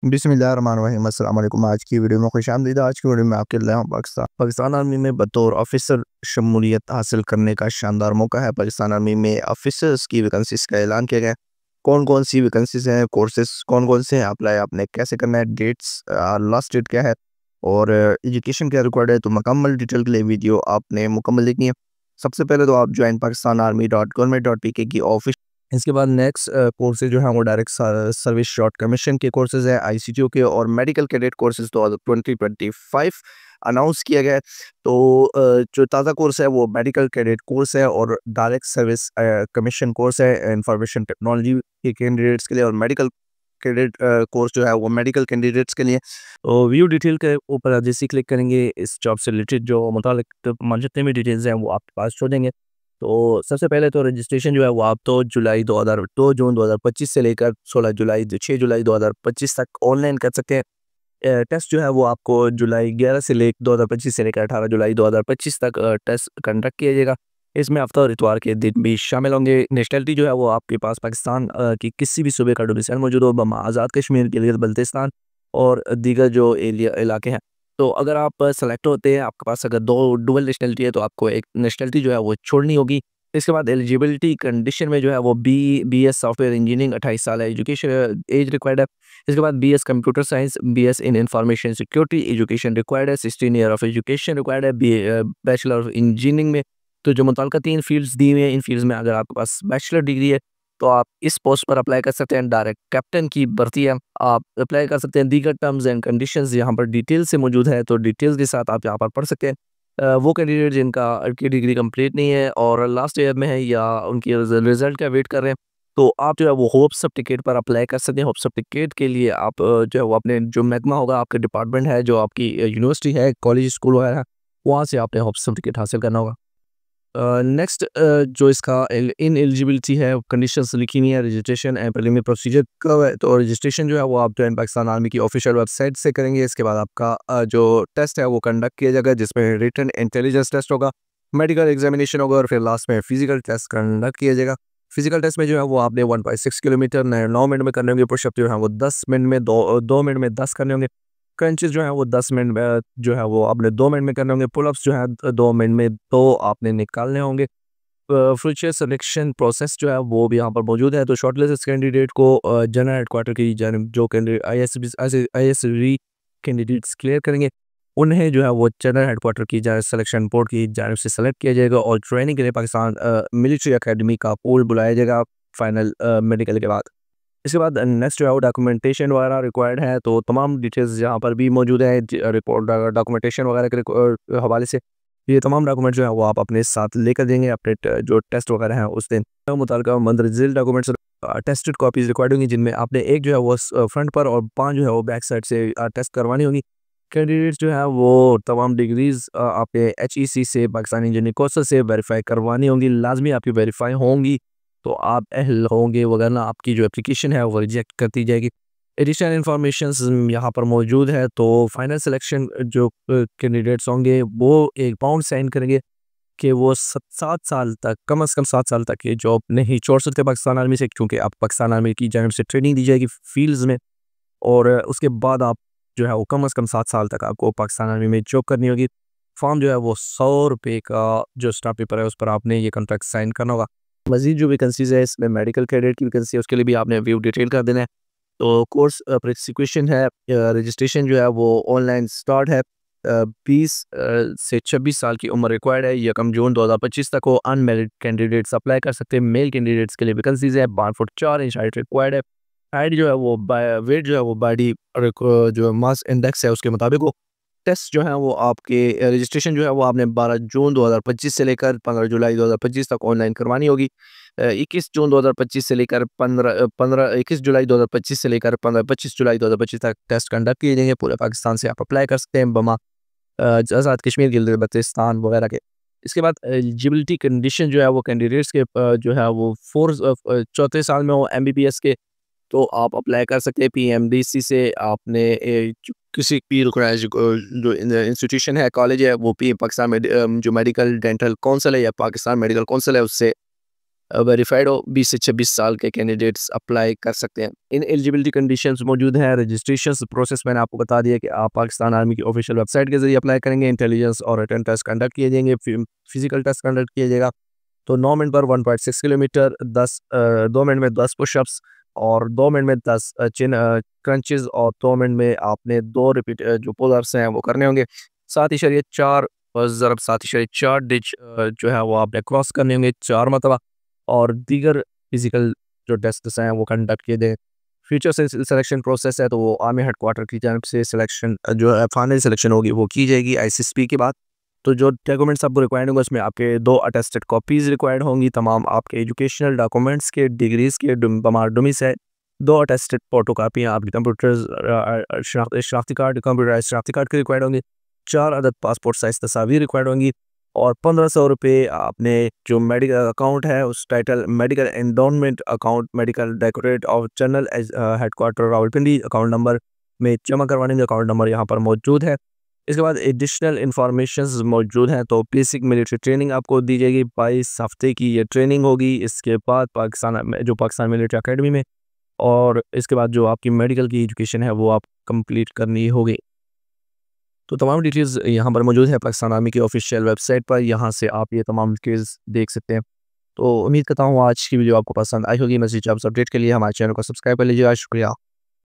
बिस्मिल्लाहिर्रहमानिर्रहीम। अस्सलाम वालेकुम। आज की वीडियो में खुशामदीद। आज की वीडियो में आपके लिए पाकिस्तान आर्मी में बतौर ऑफिसर शमूलियत हासिल करने का शानदार मौका है। पाकिस्तान आर्मी में ऑफिसर्स की वैकेंसीज का ऐलान किया गया है। कौन कौन सी वैकेंसीज हैं, कोर्सेज कौन कौन से हैं, अप्लाई आपने कैसे करना है, डेट्स लास्ट डेट क्या है और एजुकेशन क्या रिक्वायर्ड है। तो मुकम्मल डिटेल के लिए वीडियो आपने मुकम्मल देखनी है। सबसे पहले तो आप ज्वाइन पाकिस्तान आर्मी .gov.pk की ऑफिस। इसके बाद नेक्स्ट कोर्सेज जो हैं वो डायरेक्ट सर्विस शॉर्ट कमीशन के कोर्सेज हैं, आईसीटीओ के और मेडिकल कैडेट कोर्सेज तो 2025 अनाउंस किया गया है। तो जो ताज़ा कोर्स है वो मेडिकल कैडेट कोर्स है और डायरेक्ट सर्विस कमीशन कोर्स है इंफॉर्मेशन टेक्नोलॉजी के कैंडिडेट्स के लिए, और मेडिकल कैडेट कोर्स जो है वो मेडिकल कैंडिडेट्स के लिए। तो व्यू डिटेल के ऊपर जैसे ही क्लिक करेंगे इस जॉब से रिलेटेड जो मुतालिक तमाम जितने भी डिटेल्स हैं वो आपके पास छोड़ देंगे। तो सबसे पहले तो रजिस्ट्रेशन जो है वो आप तो 2 जून 2025 से लेकर 6 जुलाई 2025 तक ऑनलाइन कर सकते हैं। टेस्ट जो है वो आपको जुलाई 11 से ले 2025 से लेकर 18 जुलाई 2025 तक टेस्ट कंडक्ट किया जाएगा। इसमें हफ्ता और इतवार के दिन भी शामिल होंगे। नेशनलिटी जो है वो आपके पास पाकिस्तान की किसी भी सूबे का डोमिसाइल मौजूद हो, बमा आज़ाद कश्मीर, गिलगित बल्तिस्तान और दीगर जो एरिया इलाके हैं। तो अगर आप सेलेक्ट होते हैं, आपके पास अगर 2 डुअल नेशनलिटी है तो आपको एक नेशनलिटी जो है वो छोड़नी होगी। इसके बाद एलिजिबिलिटी कंडीशन में जो है वो बीएस सॉफ्टवेयर इंजीनियरिंग 28 साल है, एजुकेशन एज रिक्वायर्ड है। इसके बाद BS computer science, BS in information security education required है, 16 ईयर ऑफ एजुकेशन रिक्वायर्ड है। बैचलर ऑफ इंजीनियरिंग में तो जो मुतल्लिका 3 फील्ड्स दी हुई हैं, इन फील्ड्स में अगर आपके पास बैचलर डिग्री है तो आप इस पोस्ट पर अप्लाई कर सकते हैं। डायरेक्ट कैप्टन की भर्ती है, आप अप्लाई कर सकते हैं। दीगर टर्म्स एंड कंडीशंस यहाँ पर डिटेल से मौजूद है, तो डिटेल्स के साथ आप यहाँ पर पढ़ सकते हैं। वो कैंडिडेट जिनका की डिग्री कंप्लीट नहीं है और लास्ट ईयर में है या उनकी रिजल्ट का वेट कर रहे हैं, तो आप जो है वो होप सर्टिफिकेट पर अप्लाई कर सकते हैं। होप सर्टिफिकेट के लिए आप जो है वो अपने जो महकमा होगा, आपके डिपार्टमेंट है, जो आपकी यूनिवर्सिटी है, कॉलेज, स्कूल वगैरह, वहाँ से आपने होप सर्टिफिकेट हासिल करना होगा। नेक्स्ट जो इसका इन एलिजिबिलिटी है, कंडीशंस लिखी हुई है, रजिस्ट्रेशन एंड प्रीलिमिनरी प्रोसीजर कब है। तो रजिस्ट्रेशन जो है वो आप जॉइन पाकिस्तान आर्मी की ऑफिशियल वेबसाइट से करेंगे। इसके बाद आपका जो टेस्ट है वो कंडक्ट किया जाएगा, जिसमें रिटन इंटेलिजेंस टेस्ट होगा, मेडिकल एग्जामिनेशन होगा और फिर लास्ट में फिजिकल टेस्ट कंडक्ट किया जाएगा। फिजिकल टेस्ट में जो है वो आपने 1.6 किलोमीटर 9 मिनट में करने होंगे। पुशअप जो है वो 10 मिनट में 2 मिनट में 10 करने होंगे। क्रंचेस जो है वो 10 मिनट में जो है वो आपने 2 मिनट में करने होंगे। पुलअप्स जो है 2 मिनट में 2 आपने निकालने होंगे। फ्यूचर सिलेक्शन प्रोसेस जो है वो भी यहाँ पर मौजूद है। तो शॉर्टलिस्ट कैंडिडेट को जनरल हेडक्वार्टर की जानिब जो कैंडिडेट आईएसबी कैंडिडेट्स क्लियर करेंगे, उन्हें जो है वो जनरल हेडक्वार्टर की जानिब सिलेक्शन बोर्ड की जानिब से सेलेक्ट किया जाएगा और ट्रेनिंग के लिए पाकिस्तान मिलिट्री अकेडमी का पूल बुलाया जाएगा फाइनल मेडिकल के बाद। इसके बाद नेक्स्ट जो है वो डॉक्यूमेंटेशन वगैरह रिक्वायर्ड है, तो तमाम डिटेल्स यहाँ पर भी मौजूद है। रिपोर्ट डॉक्यूमेंटेशन वगैरह के हवाले से ये तमाम डॉक्यूमेंट जो है वो आप अपने साथ लेकर देंगे अपने जो टेस्ट वगैरह है उस दिन। मुताल्लिका मंदरजिल डॉक्यूमेंट्स टेस्टेड कॉपीज रिक्वायर्ड होंगी, जिनमें आपने एक जो है वो फ्रंट पर और 5 जो है वो बैक साइड से टेस्ट करवानी होगी। कैंडिडेट्स जो है वो तमाम डिग्रीज आपने एचईसी से, पाकिस्तानी इंजीनियरिंग कौंसिल से वेरीफाई करवानी होंगी, लाजमी आपकी वेरीफाई होंगी तो आप अहल होंगे, वगरना आपकी जो एप्लीकेशन है वो रिजेक्ट कर दी जाएगी। एडिशनल इन्फॉर्मेशन यहाँ पर मौजूद है। तो फाइनल सिलेक्शन जो कैंडिडेट्स होंगे वो एक बाउंड साइन करेंगे कि वो 7 साल तक, कम से कम 7 साल तक ये जॉब नहीं छोड़ सकते पाकिस्तान आर्मी से, क्योंकि आप पाकिस्तान आर्मी की जानिब से ट्रेनिंग दी जाएगी फील्ड्स में, और उसके बाद आप जो है वो कम से कम 7 साल तक आपको पाकिस्तान आर्मी में जॉब करनी होगी। फॉर्म जो है वो 100 रुपये का जो स्टाम्प पेपर है उस पर आपने ये कॉन्ट्रैक्ट साइन करना होगा। मज़ीद जो वैकेंसीज़ है इसमें मेडिकल कैडेट की वैकेंसी है, उसके लिए भी आपने व्यू डिटेल कर देना है। तो कोर्स प्रिक्वेशन है, रजिस्ट्रेशन जो है वो ऑनलाइन स्टार्ट है। 20 से 26 साल की उम्र रिक्वायर्ड है। 1 जून 2025 तक हो। अनमेरिड कैंडिडेट्स अप्लाई कर सकते हैं। मेल कैंडिडेट्स के लिए वैकेंसीज़ है। 12 फुट 4 इंच हाइट रिक्वायर्ड है। हाइट जो है वो वेट जो है वो बॉडी जो मास इंडेक्स है उसके मुताबिक हो। टेस्ट जो है वो आपके रजिस्ट्रेशन जो है वो आपने 12 जून 2025 से लेकर 15 जुलाई 2025 तक ऑनलाइन करवानी होगी। 21 जून 2025 से लेकर 21 जुलाई 2025 से लेकर 25 जुलाई 2025 तक टेस्ट कंडक्ट किए जाएंगे। पूरे पाकिस्तान से आप अप्लाई कर सकते हैं, बमा आज़ाद कश्मीर, गिलगित बल्तिस्तान वगैरह के। इसके बाद एलिजिबिलिटी कंडीशन जो है वो कैंडिडेट्स के जो है वो चौथे साल में हो एमबीबीएस के, तो आप अप्लाई कर सकते हैं पीएमडीसी से। आपने किसी भी जो इंस्टीट्यूशन है, कॉलेज है, वो भी पाकिस्तान में जो मेडिकल डेंटल काउंसिल है या पाकिस्तान मेडिकल काउंसिल है उससे वेरीफाइड हो, 20 से 26 साल के कैंडिडेट्स अप्लाई कर सकते हैं। इन एलिजिबिलिटी कंडीशंस मौजूद हैं। रजिस्ट्रेशन प्रोसेस मैंने आपको बता दिया कि आप पाकिस्तान आर्मी की ऑफिशियल वेबसाइट के जरिए अप्लाई करेंगे। इंटेलिजेंस और रिटन टेस्ट कंडक्ट किए जाएंगे, फिजिकल टेस्ट कंडक्ट किया जाएगा। तो 9 मिनट पर 1.6 किलोमीटर, 2 मिनट में 10 पुशअप्स और 2 मिनट में 10 चिन क्रंचेस और 2 मिनट में आपने 2 रिपीट जो पुल-अप्स हैं वो करने होंगे। 7.4 ज़रब 7.4 डिच जो है वो आपने क्रॉस करने होंगे 4 मरतबा और दीगर फिजिकल जो टेस्ट्स हैं वो कंडक्ट किए गए। फ्यूचर से सिलेक्शन प्रोसेस है तो वो आर्मी हेडक्वार्टर की जानब से सिलेक्शन जो है फाइनल सिलेक्शन होगी वो की जाएगी आईसीएसपी के बाद। तो जो डॉक्यूमेंट्स आपको रिक्वायर्ड होंगे उसमें आपके 2 अटेस्टेड कॉपीज़ रिक्वायर्ड होंगी, तमाम आपके एजुकेशनल डॉक्यूमेंट्स के, डिग्रीज़ के, बमार डुमिस है, 2 अटेस्टेड फ़ोटोकॉपियाँ आपकी कंप्यूटर्स शनाख्ती कार्ड, कंप्यूटराइज़्ड शनाख्ती कार्ड की रिक्वायर्ड होंगी, 4 अदद पासपोर्ट साइज़ तस्वीर रिक्वायर्ड होंगी और 1500 रुपये आपने जो मेडिकल अकाउंट है उस title medical endowment account medical directorate of general headquarter Rawalpindi account number में जमा करवाने का अकाउंट नंबर यहाँ पर मौजूद है। इसके बाद एडिशनल इन्फॉर्मेशंस मौजूद हैं। तो बेसिक मिलिट्री ट्रेनिंग आपको दी जाएगी, 22 हफ्ते की ये ट्रेनिंग होगी। इसके बाद पाकिस्तान मिलिट्री अकेडमी में और इसके बाद जो आपकी मेडिकल की एजुकेशन है वो आप कंप्लीट करनी होगी। तो तमाम डिटेल्स यहाँ पर मौजूद है पाकिस्तान आर्मी की ऑफिशियल वेबसाइट पर, यहाँ से आप ये तमाम डिटेल्स देख सकते हैं। तो उम्मीद करता हूँ आज की वीडियो आपको पसंद आई होगी। मज़ीद जॉब्स अपडेट के लिए हमारे चैनल को सब्सक्राइब कर लीजिएगा। शुक्रिया।